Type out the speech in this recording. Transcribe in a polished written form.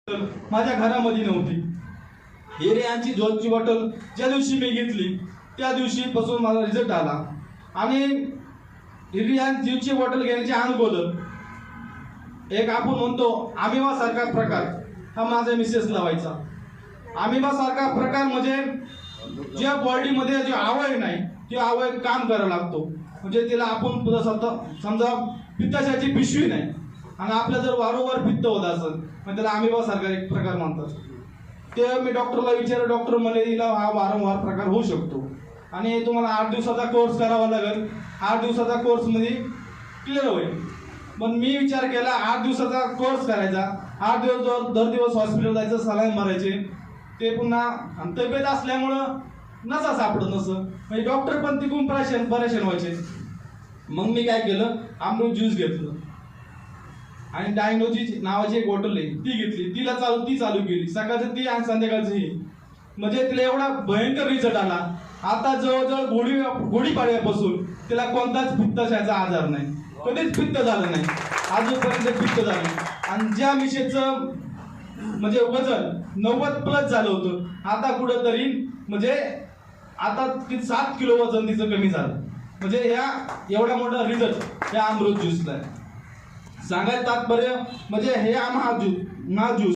माझ्या घरामध्ये नव्हती। हिऱ्यांची ज्यूसची बॉटल ज्या दिवशी मी घेतली त्या दिवशी पासून मला रिझल्ट आला आणि हिऱ्यान ज्यूसची बॉटल घेण्याचे अनुभव एक आपण म्हणतो अमिबा सारखा प्रकार हा माझ्या मिसेसला व्हायचा। अमिबा सारखा प्रकार म्हणजे ज्या बॉडीमध्ये जे अवयव नाही ते अवयव काम करायला लागतो, म्हणजे तिला आपण समजा पित्ताशयाची पिशवी नाही आणि आपल्या जर वारंवार पित्त होत असेल मग त्याला अमिबा सारखा एक प्रकार म्हणतात। ते मी डॉक्टरला विचारलं, डॉक्टर म्हणे हिला हा वारंवार प्रकार होऊ शकतो आणि तुम्हाला 8 दिवसाचा कोर्स करावा लागेल। 8 दिवसाचा कोर्स मध्ये क्लिअर होईल। पण मी विचार केला 8 दिवसाचा कोर्स करायचा, 8 दिवस दर दिवस हॉस्पिटल जायचं, सलाईन मारायचे, ते पुन्हा तब्येत असल्यामुळं नसा सापडत नसं, म्हणजे डॉक्टर पण तिकडून परेशान व्हायचे। मग मी काय केलं, अमृत ज्यूस घेतलं आणि डायनोजी नावाची एक बॉटल आहे ती घेतली, ती चालू केली, सकाळचं ती आणि संध्याकाळचं ही, म्हणजे तिला एवढा भयंकर रिझल्ट आला। आता जवळजवळ गुढीपाडव्यापासून तिला कोणताच पित्ताशयाचा आजार नाही, कधीच पित्त झालं नाही, अजूनपर्यंत पित्त झालं नाही। आणि ज्या मिशेचं म्हणजे वजन 90+ झालं होतं, आता कुठंतरी म्हणजे आता 7 किलो वजन तिचं कमी झालं, म्हणजे ह्या एवढा मोठा रिझल्ट या अमृत ज्यूसला सांगायचं तात्पर्य म्हणजे हे ज्यूस